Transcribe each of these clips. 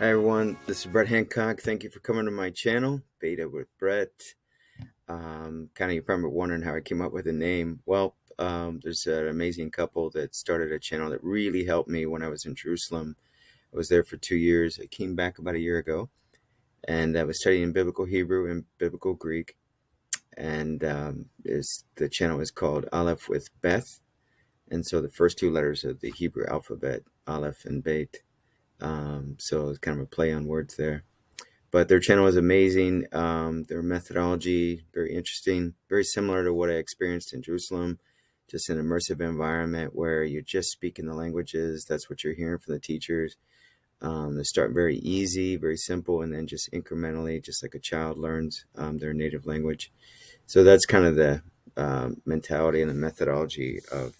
Hi everyone, this is Brett Hancock. Thank you for coming to my channel, Beta with Brett. Kind of you're probably wondering how I came up with the name. Well, there's an amazing couple that started a channel that really helped me when I was in Jerusalem. I was there for 2 years. I came back about a year ago, and I was studying Biblical Hebrew and Biblical Greek. And the channel is called Aleph with Beth, and so the first two letters of the Hebrew alphabet, Aleph and Beit. So it's kind of a play on words there. But their channel is amazing. Their methodology, very interesting, very similar to what I experienced in Jerusalem, just an immersive environment where you're just speaking the languages. That's what you're hearing from the teachers. They start very easy, very simple, and then just incrementally, just like a child learns their native language. So that's kind of the mentality and the methodology of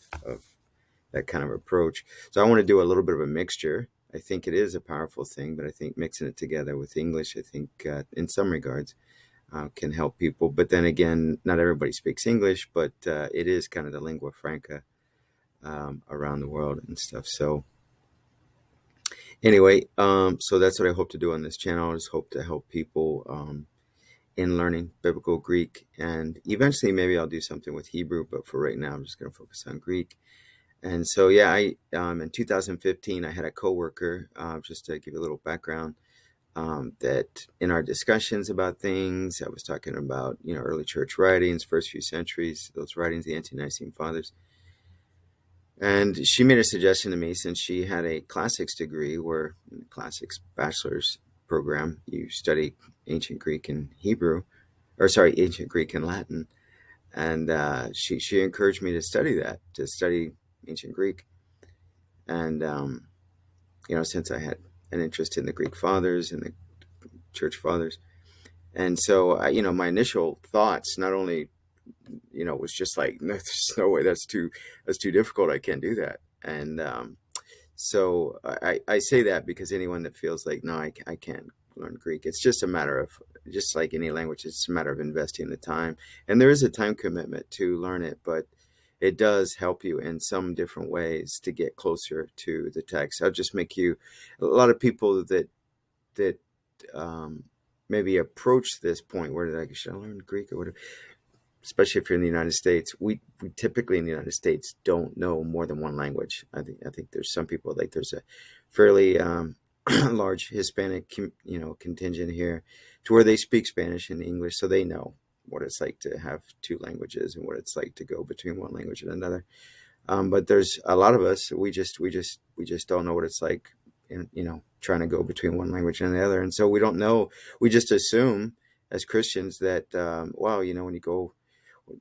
that kind of approach. So I want to do a little bit of a mixture. I think it is a powerful thing, but I think mixing it together with English, I think in some regards can help people. But then again, not everybody speaks English, but it is kind of the lingua franca around the world and stuff. So anyway, so that's what I hope to do on this channel. I just hope to help people in learning Biblical Greek, and eventually maybe I'll do something with Hebrew, but for right now I'm just going to focus on Greek. And so, yeah, I in 2015, I had a coworker, just to give you a little background, that in our discussions about things, I was talking about, early church writings, first few centuries, those writings, the Ante-Nicene Fathers. And she made a suggestion to me, since she had a classics degree, where in the classics bachelor's program, you study ancient Greek and Hebrew, or sorry, ancient Greek and Latin. And she encouraged me to study that, to study ancient Greek. And, since I had an interest in the Greek fathers and the church fathers. And so, my initial thoughts, not only, was just like, no, there's no way, that's too difficult. I can't do that. And so I say that because anyone that feels like, no, I can't learn Greek, it's just a matter of, just like any language, it's a matter of investing the time. And there is a time commitment to learn it, but it does help you in some different ways to get closer to the text. I'll just make you, a lot of people that maybe approach this point where they're like, should I learn Greek or whatever? Especially if you're in the United States, we typically in the United States don't know more than one language. I think there's some people, like there's a fairly large Hispanic contingent here, to where they speak Spanish and English, so they know what it's like to have two languages and what it's like to go between one language and another. But there's a lot of us, we just don't know what it's like, trying to go between one language and the other. And so we don't know. We just assume as Christians that, when you go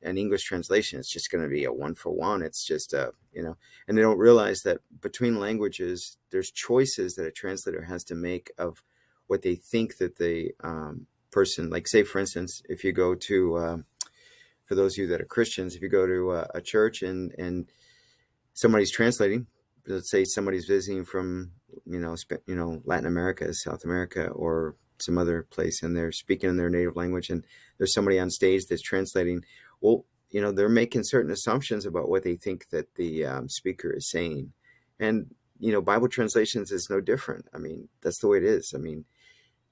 an English translation, it's just going to be a one for one. It's just and they don't realize that between languages, there's choices that a translator has to make of what they think that the person, like, say, for instance, if you go to, for those of you that are Christians, if you go to a church and somebody's translating, let's say somebody's visiting from, Latin America, South America, or some other place, and they're speaking in their native language, and there's somebody on stage that's translating. Well, they're making certain assumptions about what they think that the speaker is saying. And, Bible translations is no different. I mean, that's the way it is. I mean,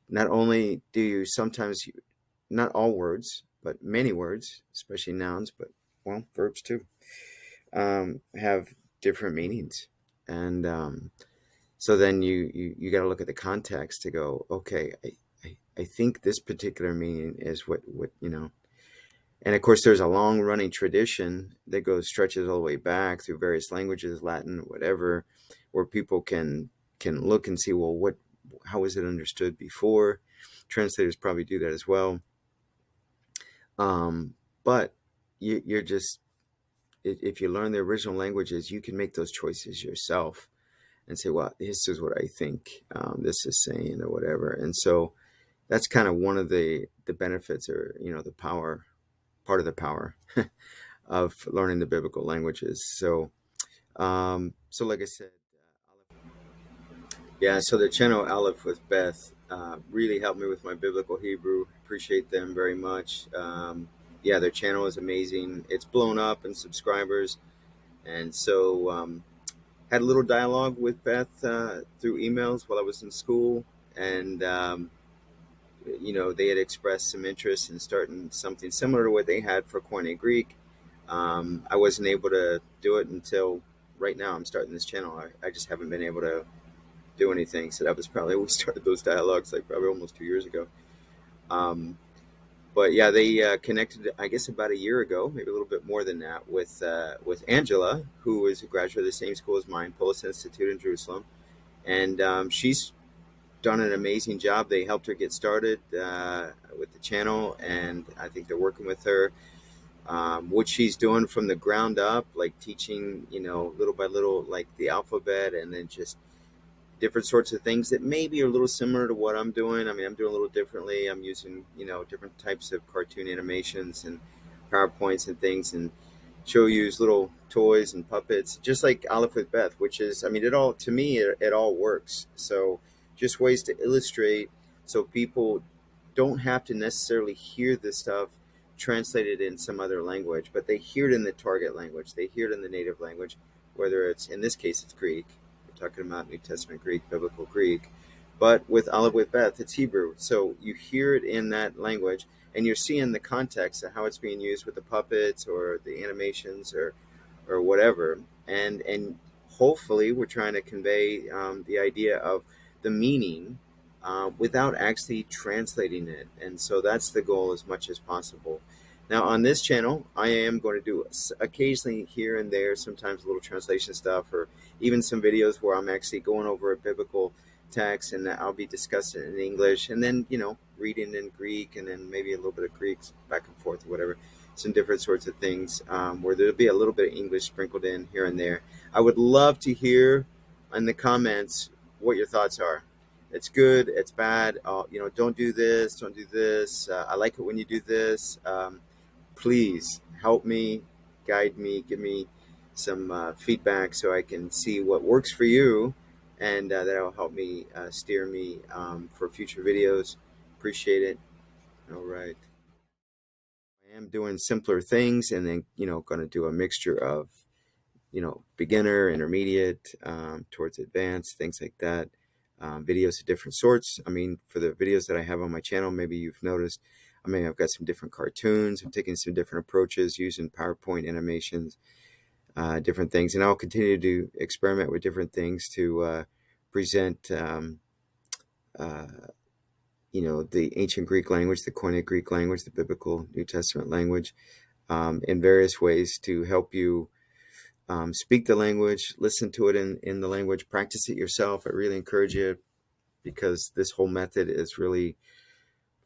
not only do you sometimes, not all words, but many words, especially nouns, but, well, verbs too, have different meanings. And so then you got to look at the context to go, okay, I think this particular meaning is what. And of course, there's a long running tradition that stretches all the way back through various languages, Latin, whatever, where people can look and see, well, how was it understood before? Translators probably do that as well. But you're just, if you learn the original languages, you can make those choices yourself and say, well, this is what I think this is saying, or whatever. And so that's kind of one of the benefits, or, the power, part of the power of learning the biblical languages. So, like I said, yeah, so the channel Aleph with Beth really helped me with my biblical Hebrew. Appreciate them very much. Yeah, their channel is amazing. It's blown up in subscribers. And so had a little dialogue with Beth through emails while I was in school. and they had expressed some interest in starting something similar to what they had for Koine Greek. I wasn't able to do it until right now. I'm starting this channel. I just haven't been able to do anything. So that was probably when we started those dialogues, like probably almost 2 years ago. But yeah, they connected, I guess, about a year ago, maybe a little bit more than that, with Angela, who is a graduate of the same school as mine, Polis Institute in Jerusalem, and she's done an amazing job. They helped her get started with the channel, and I think they're working with her. What she's doing from the ground up, like teaching, little by little, like the alphabet, and then just different sorts of things that maybe are a little similar to what I'm doing. I mean, I'm doing a little differently. I'm using, different types of cartoon animations and PowerPoints and things, and she'll use little toys and puppets, just like Aleph with Beth, which is, I mean, it all, to me, it all works. So just ways to illustrate so people don't have to necessarily hear this stuff translated in some other language, but they hear it in the target language. They hear it in the native language, whether it's, in this case, it's Greek. We're talking about New Testament Greek, Biblical Greek. But with Aleph with Beth, it's Hebrew. So you hear it in that language, and you're seeing the context of how it's being used with the puppets or the animations or whatever. And hopefully we're trying to convey the idea of the meaning without actually translating it. And so that's the goal as much as possible. Now on this channel, I am going to do occasionally here and there, sometimes a little translation stuff, or even some videos where I'm actually going over a biblical text and I'll be discussing it in English, and then, reading in Greek, and then maybe a little bit of Greek back and forth or whatever. Some different sorts of things where there'll be a little bit of English sprinkled in here and there. I would love to hear in the comments what your thoughts are. It's good, it's bad, don't do this, don't do this. I like it when you do this. Please help me, guide me, give me some feedback so I can see what works for you, and that'll help me steer me for future videos. Appreciate it. All right. I am doing simpler things, and then, going to do a mixture of, beginner, intermediate, towards advanced, things like that. Videos of different sorts. I mean, for the videos that I have on my channel, maybe you've noticed, I've got some different cartoons. I'm taking some different approaches using PowerPoint animations, different things. And I'll continue to experiment with different things to present, the ancient Greek language, the Koine Greek language, the biblical New Testament language, in various ways to help you speak the language, listen to it in the language, practice it yourself. I really encourage you, because this whole method is really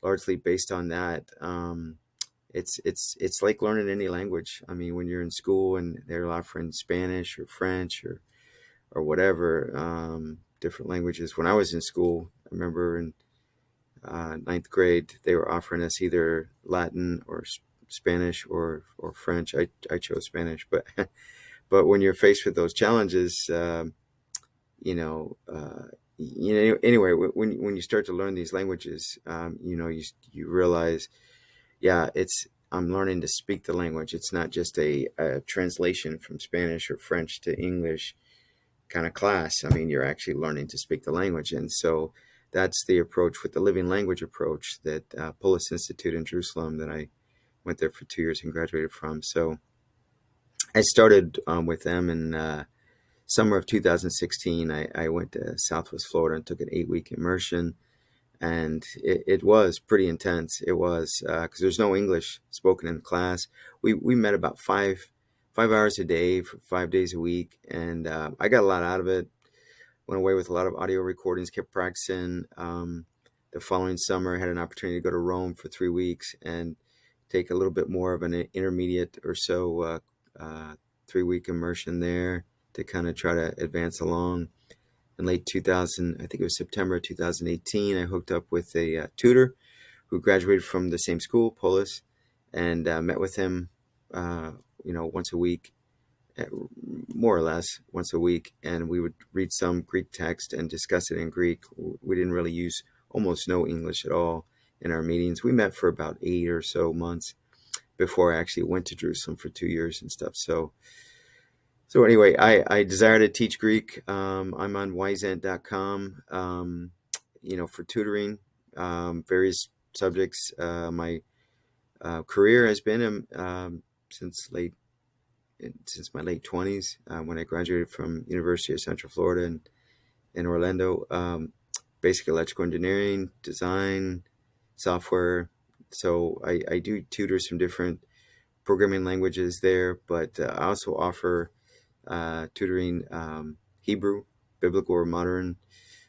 largely based on that. It's like learning any language. I mean, when you're in school and they're offering Spanish or French or whatever, different languages. When I was in school, I remember in ninth grade, they were offering us either Latin or Spanish or French. I chose Spanish, but but when you're faced with those challenges, anyway, when you start to learn these languages, you realize, yeah, I'm learning to speak the language. It's not just a translation from Spanish or French to English kind of class. I mean, you're actually learning to speak the language. And so that's the approach with the living language approach that Polis Institute in Jerusalem, that I went there for 2 years and graduated from. So I started with them in summer of 2016. I went to Southwest Florida and took an 8-week immersion. And it was pretty intense. It was because there's no English spoken in class. We met about five hours a day for 5 days a week, and I got a lot out of it. Went away with a lot of audio recordings, kept practicing. The following summer, I had an opportunity to go to Rome for 3 weeks and take a little bit more of an intermediate or so 3-week immersion there to kind of try to advance along. In late 2000, I think it was September 2018, I hooked up with a tutor who graduated from the same school, Polis, and met with him, once a week, more or less once a week, and we would read some Greek text and discuss it in Greek. We didn't really use almost no English at all in our meetings. We met for about 8 or so months before I actually went to Jerusalem for 2 years and stuff. So anyway, I desire to teach Greek. I'm on WYZANT.com. for tutoring, various subjects. My career has been since my late 20s, when I graduated from University of Central Florida in Orlando. Basic electrical engineering, design, software. So I do tutor some different programming languages there, but I also offer tutoring Hebrew, biblical or modern.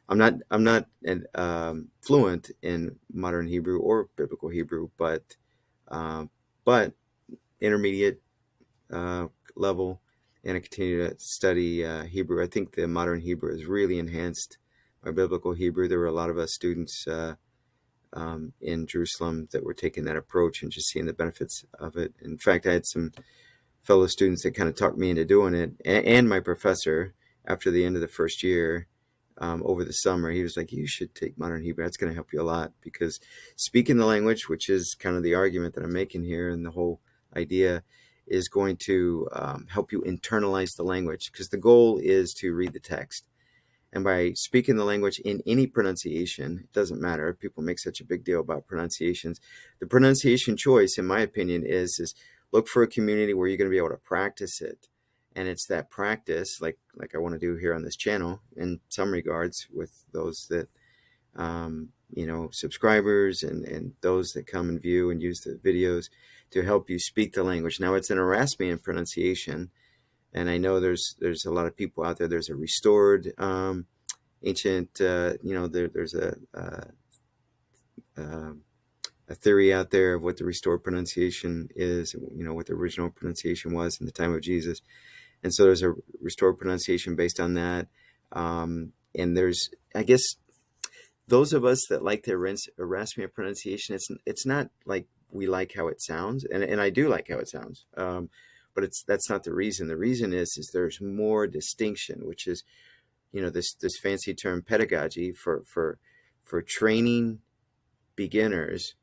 I'm not fluent in modern Hebrew or biblical Hebrew, but uh, but intermediate level, and I continue to study Hebrew. I think the modern Hebrew has really enhanced my biblical Hebrew. There were a lot of us students in Jerusalem that were taking that approach and just seeing the benefits of it. In fact, I had some fellow students that kind of talked me into doing it, and my professor, after the end of the first year, over the summer, he was like, you should take modern Hebrew. That's going to help you a lot, because speaking the language, which is kind of the argument that I'm making here, and the whole idea is going to help you internalize the language, because the goal is to read the text. And by speaking the language in any pronunciation, it doesn't matter. People make such a big deal about pronunciations. The pronunciation choice, in my opinion, is look for a community where you're going to be able to practice it. And it's that practice, like I want to do here on this channel, in some regards, with those that, subscribers and those that come and view and use the videos to help you speak the language. Now, it's an Erasmian pronunciation. And I know there's a lot of people out there. There's a restored ancient, there's a theory out there of what the restored pronunciation is, what the original pronunciation was in the time of Jesus. And so there's a restored pronunciation based on that. And there's, I guess, those of us that like the Erasmian pronunciation, it's not like we like how it sounds. And I do like how it sounds. But that's not the reason. The reason is there's more distinction, which is, this fancy term pedagogy for training beginners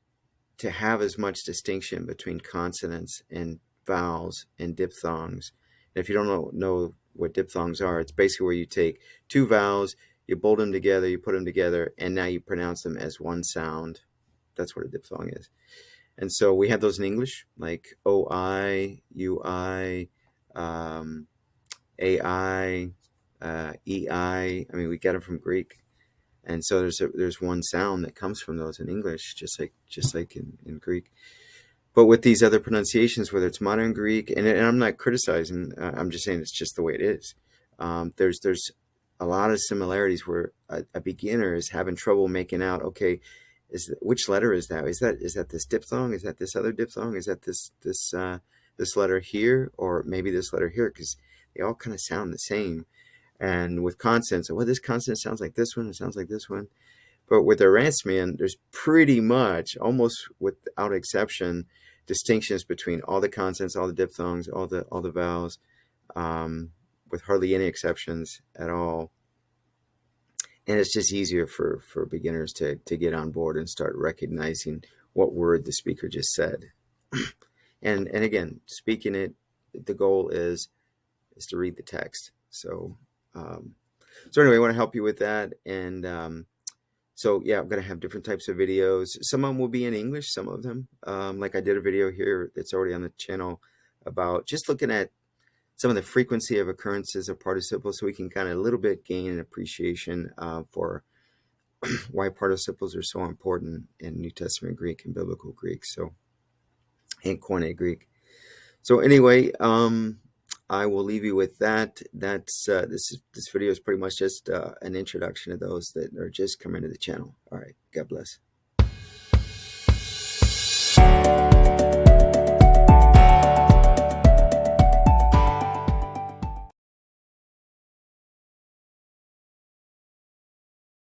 to have as much distinction between consonants and vowels and diphthongs. And if you don't know what diphthongs are, it's basically where you take two vowels, you bold them together, you put them together, and now you pronounce them as one sound. That's what a diphthong is. And so we have those in English, like OI, UI, AI, EI. I mean, we get them from Greek. And so there's one sound that comes from those in English, just like in Greek. But with these other pronunciations, whether it's modern Greek, and I'm not criticizing, I'm just saying it's just the way it is. There's a lot of similarities where a beginner is having trouble making out, okay, which letter is that? Is that this diphthong? Is that this other diphthong? Is that this letter here, or maybe this letter here? Because they all kind of sound the same. And with consonants, well, this consonant sounds like this one. It sounds like this one. But with Erasmian, there's pretty much, almost without exception, distinctions between all the consonants, all the diphthongs, all the vowels, with hardly any exceptions at all. And it's just easier for beginners to get on board and start recognizing what word the speaker just said. And again, speaking it, the goal is to read the text. So anyway, I want to help you with that. And so yeah, I'm going to have different types of videos. Some of them will be in English, some of them. Like I did a video here that's already on the channel about just looking at some of the frequency of occurrences of participles, so we can kind of a little bit gain an appreciation for why participles are so important in New Testament Greek and Biblical Greek, and Koine Greek. So anyway, I will leave you with that. That's this video is pretty much just an introduction to those that are just coming to the channel. All right, God bless.